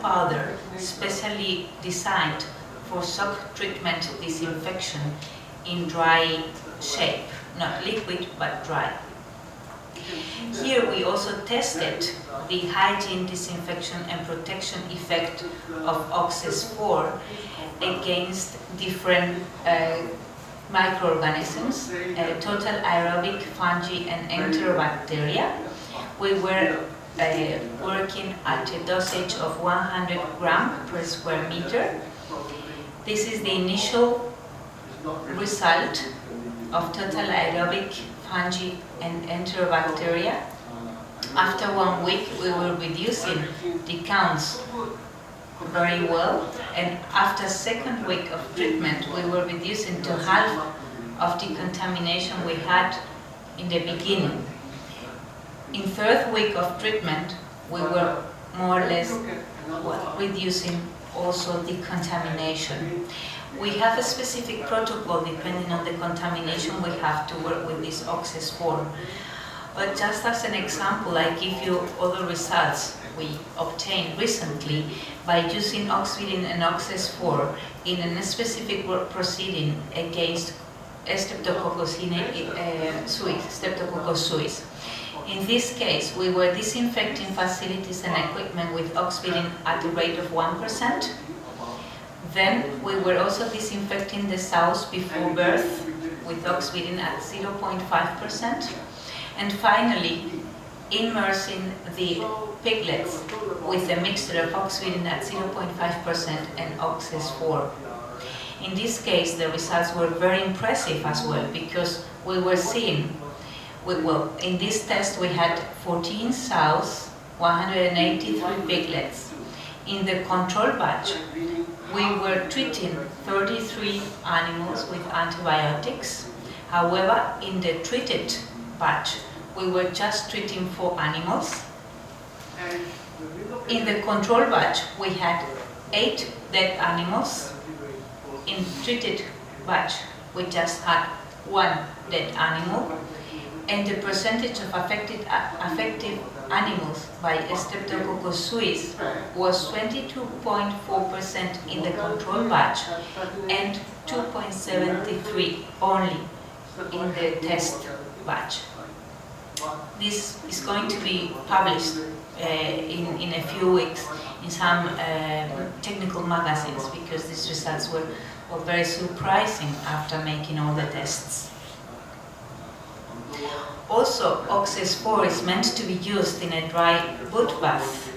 powder specially designed for sock treatment disinfection in dry shape, not liquid but dry. Here we also tested the hygiene, disinfection and protection effect of Oxys 4 against different microorganisms, total aerobic, fungi and enterobacteria. We were working at a dosage of 100 grams per square meter. This is the initial result of total aerobic, fungi and enterobacteria. After 1 week we were reducing the counts very well, and after second week of treatment we were reducing to half of the contamination we had in the beginning. In third week of treatment we were more or less reducing also the contamination. We have a specific protocol depending on the contamination we have to work with this Oxys 4. But just as an example, I give you other results we obtained recently by using Oxvidin and Oxys 4 in a specific work proceeding against Streptococcus suis. In this case, we were disinfecting facilities and equipment with Oxvidin at a rate of 1%. Then we were also disinfecting the sows before birth with Oxvidin at 0.5%. And finally, immersing the piglets with a mixture of Oxvidin at 0.5% and Oxys 4. In this case, the results were very impressive as well, because we were seeing, in this test we had 14 sows, 183 piglets. In the control batch, we were treating 33 animals with antibiotics. However, in the treated batch, we were just treating 4 animals. In the control batch, we had 8 dead animals. In treated batch, we just had 1 dead animal. And the percentage of affected animals by Streptococcus suis was 22.4% in the control batch and 2.73 only in the test batch. This is going to be published in a few weeks in some technical magazines, because these results were very surprising after making all the tests. Also, Oxys 4 is meant to be used in a dry wood bath.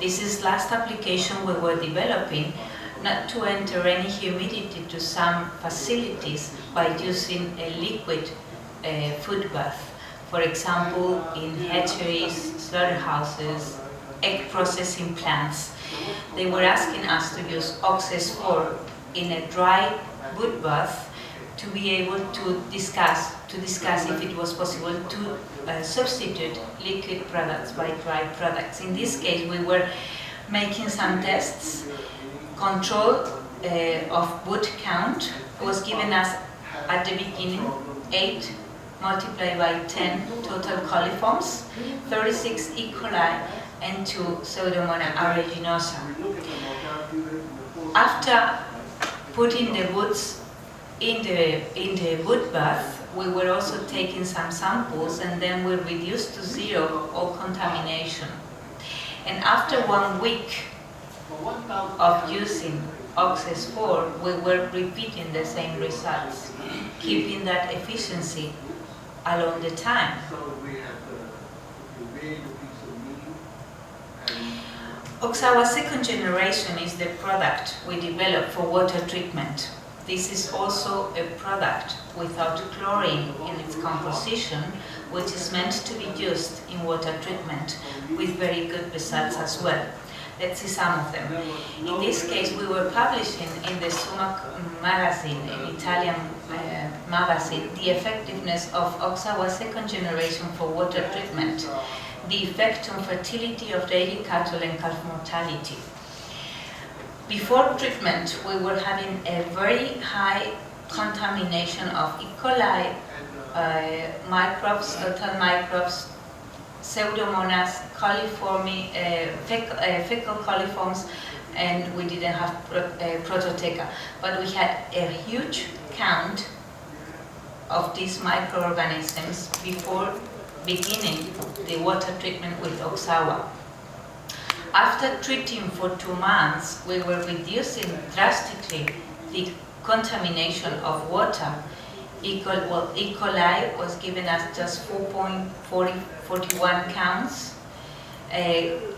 This is last application we were developing, not to enter any humidity to some facilities by using a liquid food bath. For example, in hatcheries, slaughterhouses, egg processing plants. They were asking us to use Oxys 4 in a dry wood bath to be able to discuss if it was possible to substitute liquid products by dry products. In this case, we were making some tests. Control of wood count was given us at the beginning 8 multiplied by 10 total coliforms, 36 E. coli and 2 Pseudomonas aeruginosa. After putting the woods in the wood bath, we were also taking some samples, and then we reduced to 0 all contamination. And after 1 week of using Oxys 4, we were repeating the same results, keeping that efficiency along the time. Oxawa second generation is the product we developed for water treatment. This is also a product without chlorine in its composition, which is meant to be used in water treatment with very good results as well. Let's see some of them. In this case, we were publishing in the Sumac magazine, an Italian magazine, the effectiveness of Oxawa second generation for water treatment, the effect on fertility of dairy cattle and calf mortality. Before treatment, we were having a very high contamination of E. coli microbes, total microbes, Pseudomonas, fecal coliforms, and we didn't have Prototheca. But we had a huge count of these microorganisms before beginning the water treatment with Oxawa. After treating for 2 months, we were reducing drastically the contamination of water. E. coli was given us just 4.41 counts,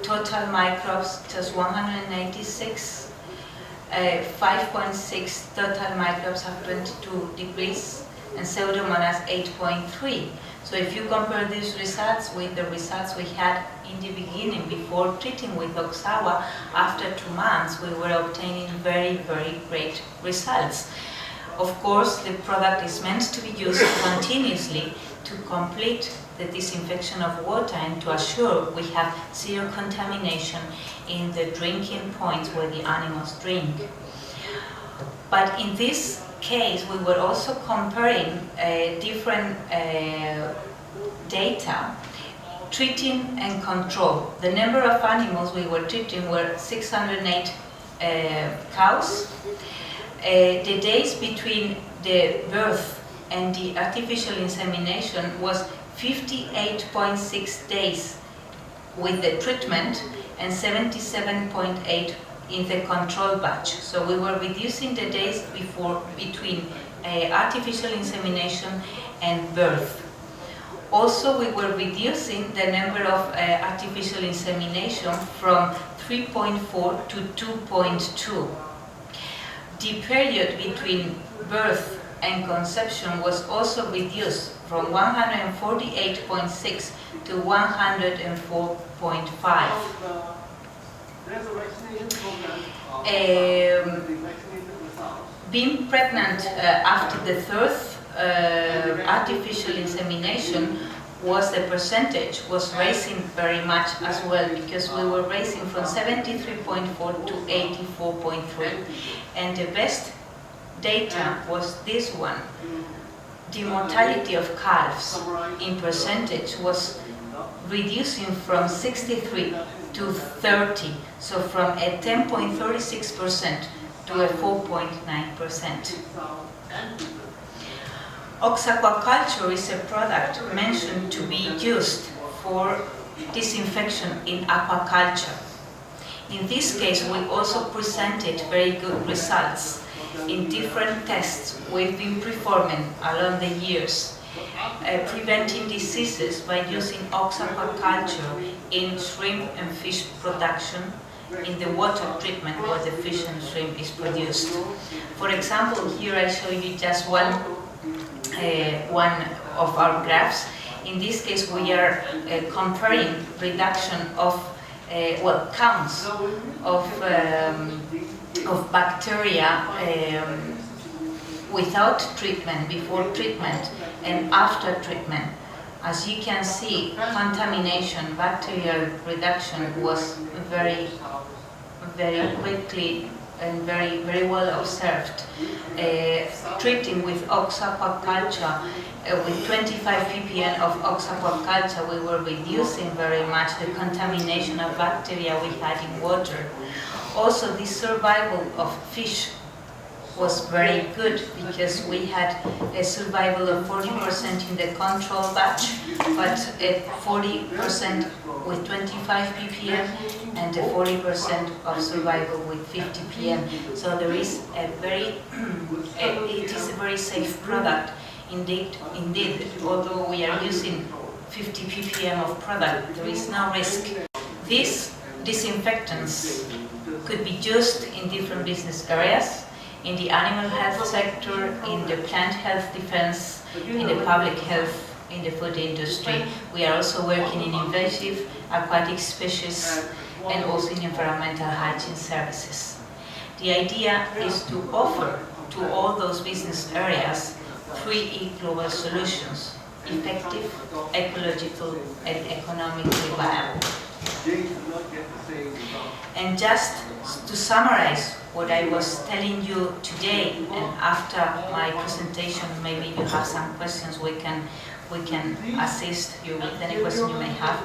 total microbes just 186, 5.6 total microbes of 22 degrees, and Pseudomonas 8.3. So if you compare these results with the results we had in the beginning before treating with Oxawa, after 2 months we were obtaining very, very great results. Of course, the product is meant to be used continuously to complete the disinfection of water and to assure we have zero contamination in the drinking points where the animals drink. But in this case, we were also comparing different data, treating and control. The number of animals we were treating were 608 cows. The days between the birth and the artificial insemination was 58.6 days with the treatment and 77.8 in the control batch. So we were reducing the days between artificial insemination and birth. Also, we were reducing the number of artificial insemination from 3.4 to 2.2. The period between birth and conception was also reduced from 148.6 to 104.5. Being pregnant after the third artificial insemination the percentage was raising very much as well, because we were raising from 73.4 to 84.3, and the best data was this one. The mortality of calves in percentage was reducing from 63 to 30, so from a 10.36% to a 4.9%. Oxaquaculture is a product mentioned to be used for disinfection in aquaculture. In this case, we also presented very good results in different tests we've been performing along the years, preventing diseases by using oxaquaculture in shrimp and fish production, in the water treatment where the fish and shrimp is produced. For example, here I show you just one of our graphs. In this case, we are comparing reduction of counts of bacteria without treatment, before treatment, and after treatment. As you can see, contamination, bacterial reduction was very, very quickly and very, very well observed. Treating with oxaquaculture, with 25 ppm of oxaquaculture, we were reducing very much the contamination of bacteria we had in water. Also, the survival of fish was very good, because we had a survival of 40% in the control batch, but 40% with 25 ppm and 40% of survival with 50 ppm. So there is a very, it is a very safe product. Indeed, although we are using 50 ppm of product, there is no risk. These disinfectants could be used in different business areas, in the animal health sector, in the plant health defense, in the public health, in the food industry. We are also working in invasive aquatic species and also in environmental hygiene services. The idea is to offer to all those business areas 3 global solutions: effective, ecological, and economically viable. And just to summarize what I was telling you today, and after my presentation maybe you have some questions we can we can assist you with any question you may have.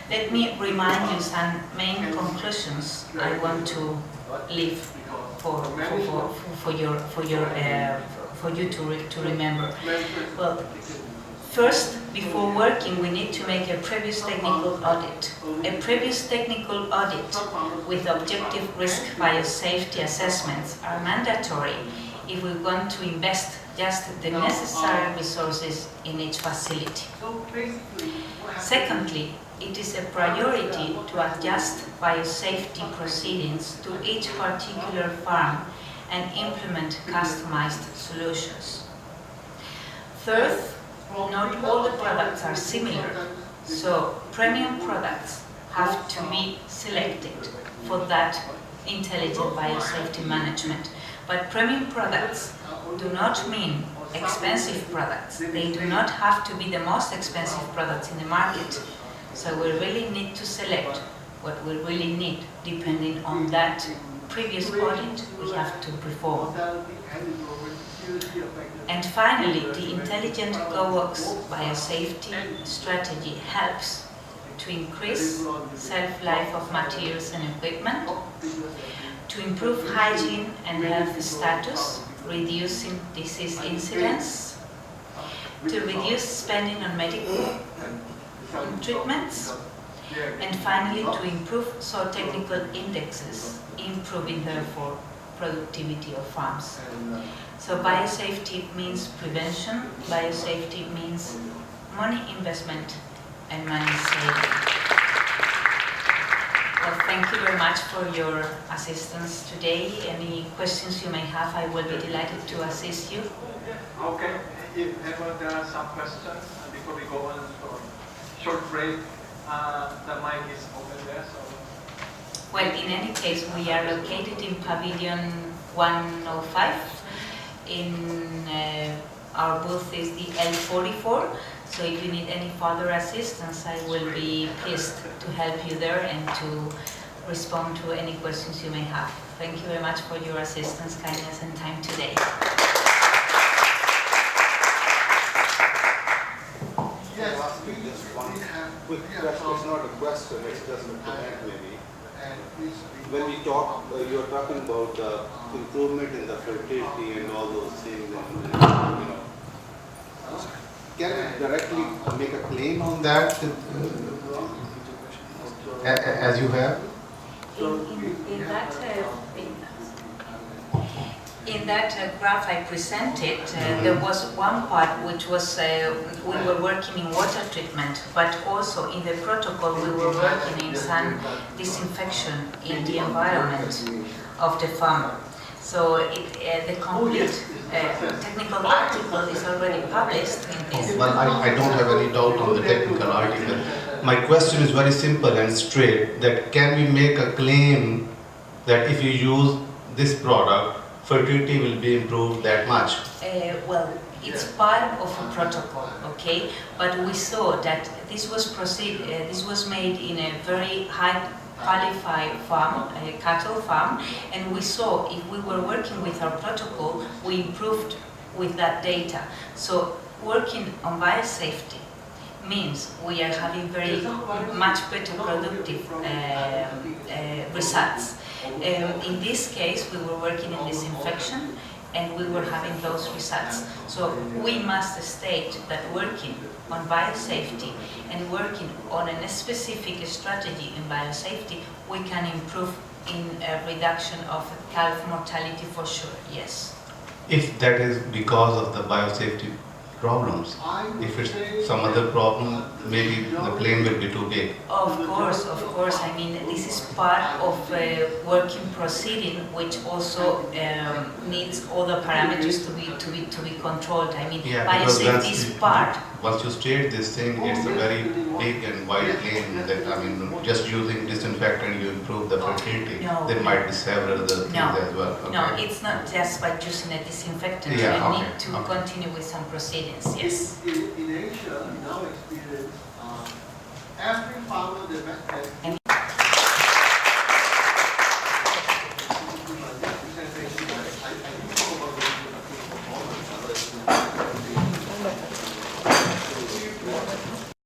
Let me remind you some main conclusions I want to leave for you to remember. Well, first, before working, we need to make a previous technical audit. A previous technical audit with objective risk biosafety assessments are mandatory if we want to invest just the necessary resources in each facility. Secondly, it is a priority to adjust biosafety proceedings to each particular farm and implement customized solutions. Third, not all the products are similar, so premium products have to be selected for that intelligent biosafety management. But premium products do not mean expensive products. They do not have to be the most expensive products in the market. So we really need to select what we really need depending on that previous audit we have to perform. And finally, the intelligent GoWorks biosafety strategy helps to increase shelf life of materials and equipment, to improve hygiene and health status, reducing disease incidence, to reduce spending on medical treatments, and finally to improve soil technical indexes, improving therefore productivity of farms. So biosafety means prevention, biosafety means money investment and money saving. Well, thank you very much for your assistance today. Any questions you may have, I will be delighted to assist you. Okay, if ever there are some questions before we go on for a short break, the mic is open there. So. Well, in any case, we are located in Pavilion 105. Our booth is the L44. So if you need any further assistance, I will be pleased to help you there and to respond to any questions you may have. Thank you very much for your assistance, kindness, and time today. Yes, we have quick question. It's not a question, it's just a comment maybe. When we talk, you're talking about improvement in the fertility and all those things, and, you know, can you directly make a claim on that, as you have? In that graph I presented, there was one part which was we were working in water treatment, but also in the protocol we were working in some disinfection in the environment of the farm. So the complete technical article is already published in this. Well, I don't have any doubt on the technical article. My question is very simple and straight, that can we make a claim that if you use this product, fertility will be improved that much? Well, it's part of a protocol, okay? But we saw that this was made in a very high qualified farm, a cattle farm, and we saw if we were working with our protocol, we improved with that data. So working on biosafety means we are having very much better productive results. In this case, we were working in disinfection and we were having those results. So we must state that working on biosafety and working on a specific strategy in biosafety, we can improve in a reduction of calf mortality for sure, yes. If that is because of the biosafety problems, if it's some other problem, maybe the claim will be too big. Of course. I mean, this is part of a working proceeding, which also needs all the parameters to be controlled. I mean, yeah, biosafety is part. Once you state this thing, it's a very big and wide claim that, I mean, just using disinfectant you improve the fertility. No. There might be several other things as well. Okay. No, it's not just by using a disinfectant. Yeah, You need to continue with some proceedings, yes. In Asia, in our experience, every farmer they